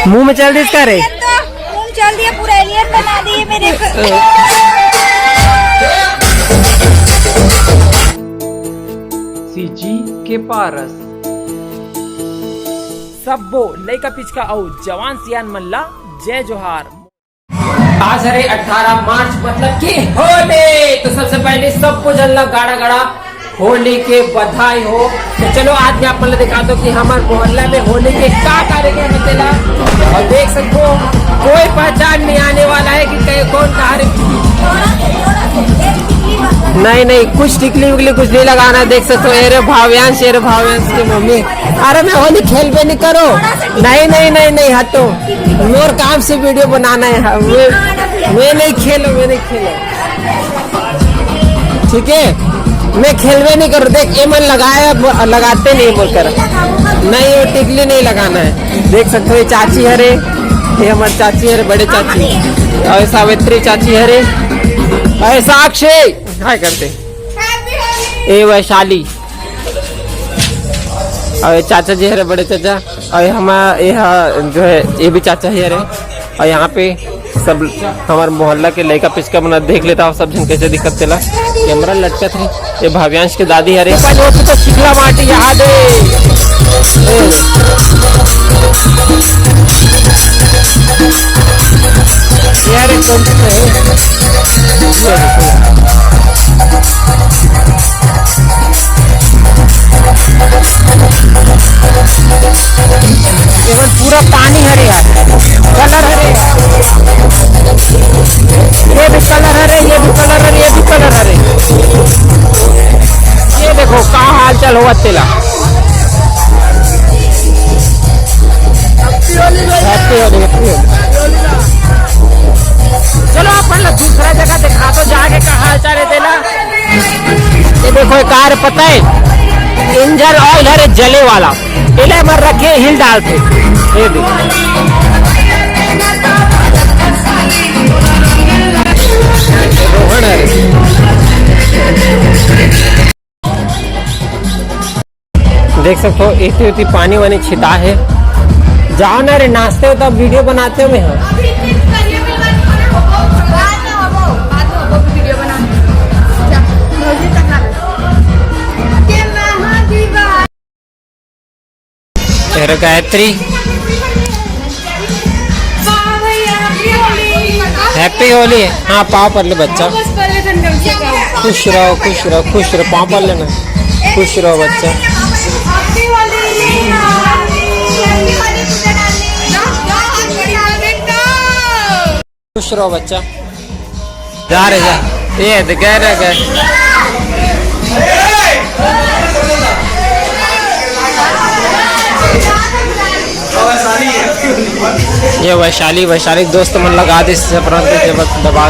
मुंह में चल दी इसका रे, मुंह में चल दिया, पूरा एलियन बना दिए मेरे सीजी के पारस सबो लइका पिचका और जवान सियान मल्ला जय जोहार। आज है 18 मार्च मतलब कि होली, तो सबसे पहले सबको जल्ला गाड़ा गाड़ा होली के बधाई हो। तो चलो आज मैं आप दिखा दो कि हमारे मोहल्ला में होली के क्या कार्यक्रम होतेला, और देख सकते हो कोई पहचान नहीं आने वाला है कि कौन कहा। नहीं कुछ टिकली विकली कुछ नहीं लगाना। देख सकते हो एरे भाव्यांश की मम्मी, अरे मैं होली खेल पे नहीं करो। नहीं हटो, मेरे काम से वीडियो बनाना है। मैं नहीं खेलो ठीक है, मैं खेलवे नहीं करो। देख ये मन लगाते नहीं बोलकर, नहीं वो टिकली नहीं लगाना है। देख सकते हो ये चाची है रे, ये हमारी चाची है रे, बड़े चाची, और सावित्री चाची है रे, और साक्षी हाय करते, ये वैशाली, और चाचा जी है रे, बड़े चाचा, और हमारे जो है ये भी चाचा ही है रे। और यहाँ पे सब हमारे मोहल्ला के लड़का पिचका बना देख लेता हूँ सब जन कैसे दिक्कत चला। कैमरा लटकत है, ये भाव्यांश की दादी है रे, तो चिकला माटी याद पूरा पानी हरे यार, कलर हरे, ये भी कलर हरे, ये भी कलर हरे, ये भी कलर हरे। ये देखो कहाँ हाल चाल हुआ तेला। चलो अपन दूसरा जगह दिखा तो जाके कहाँ हाल चाल है तेला। ये देखो कार पता है इंजन ऑयल है जले वाला, पहले मर रखे हिल डालते। ये रोहन है, देख सकते हो इतनी पानी वानी छिटा है। जाओ ना रे, नाचते हो तब वीडियो बनाते हो। मैं गायत्री हैप्पी होली। हाँ पाँव पर ले बच्चा, खुश रहो पाँव पर लेना, खुश रहो बच्चा। खुश रहो बच्चा, जा रहे जा ये गए ये वैशाली दोस्त मन लगा दी दबा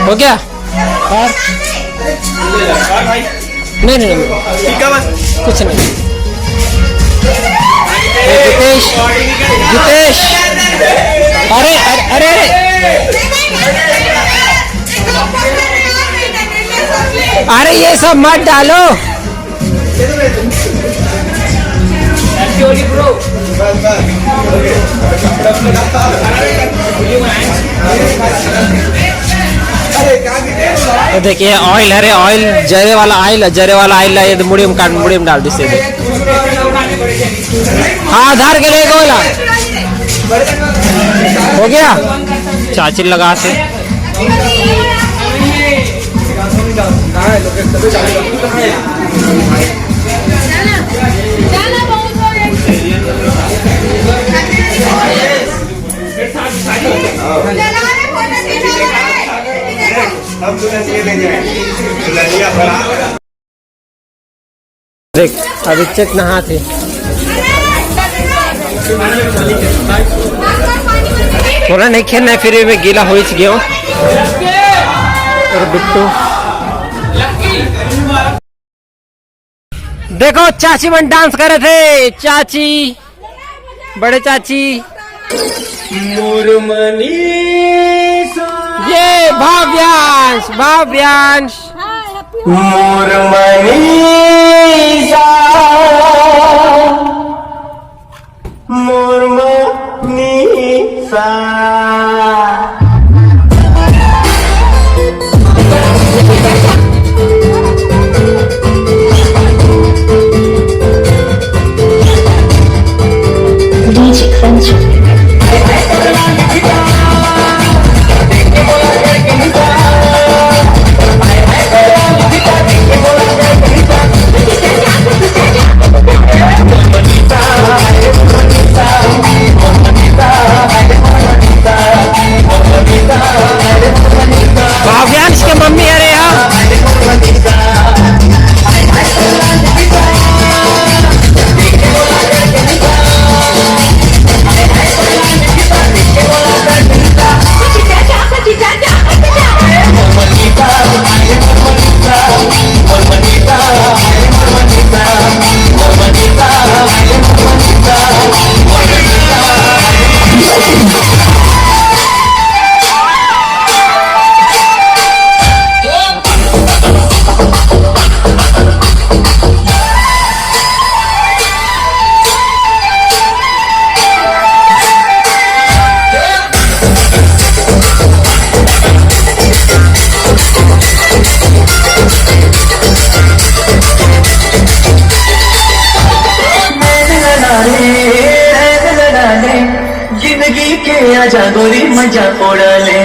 हो गया। नहीं कुछ नहीं। जितेश अरे अरे ये सब मत डालो। तो देखिए ऑयल है, ऑयल जरे वाला ऑयल है, ये मुड़ी में डाल दी सीधे। हाँ आधार के लिए बोला हो गया। चाची लगा से देख अभी चेक नहा थे, थोड़ा नहीं खेलना है, फिर मैं गीला हो गया। और बिट्टू देखो चाची मन डांस कर रहे थे, चाची बड़े चाची ये भाव्यांश भाव्यांश DJ Cleanser. भाव्यांश के मम्मी अरे यहाँ जिंदगी के आजा गोरी मजा उड़ा ले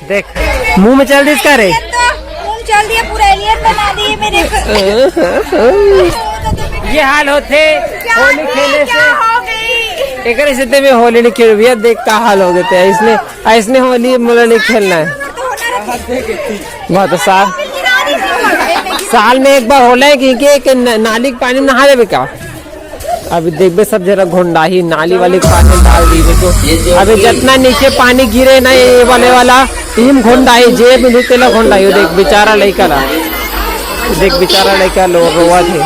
देख मुंह में चल दी इसका रे मुंह चल दिया पूरा एलियन बना दिए मेरे को। ये हाल होते होली खेलने क्या से हो गई? एक से में होली नहीं खेल भैया देख का हाल हो गए इसने ऐसने होली मुला नहीं खेलना है। बहुत साल में एक बार होला है कि नाली के पानी में नहा जावे का। अभी देखबे सब जरा घोंडाही नाली वाले के पानी डाल दी तो अभी जितना नीचे पानी गिरे ना ये वाले वाला टीम घोंडाही जेब में तेला घोंडाही देख बेचारा लड़का ला देख बेचारा लड़का रोवा थे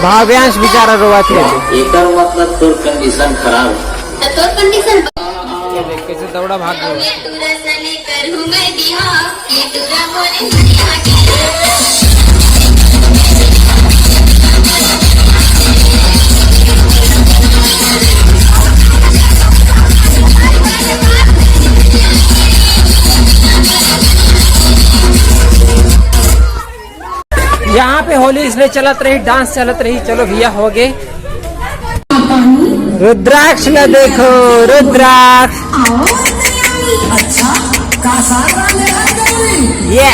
भाव्यांश बेचारा रोवा थे एकर मतलब तोर कंडीशन खराब है। तोर कंडीशन दौड़ा भाग गए। यहाँ पे होली इसलिए चलत रही, डांस चलत रही। चलो भैया हो गए। रुद्राक्ष न देखो, रुद्राक्ष। ये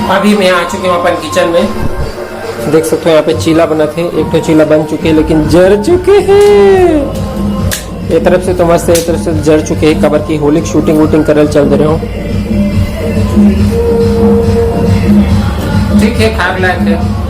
अभी मैं आ चुके हूँ अपन किचन में। देख सकते हो यहाँ पे चीला बना थे। एक तो चीला बन चुके हैं लेकिन जर चुके हैं। ये तरफ से तो मस्त है, ये तरफ से जर चुके हैं। कबर की होली की शूटिंग वूटिंग करल चल रहे हो। ठीक है, खाग लायक है।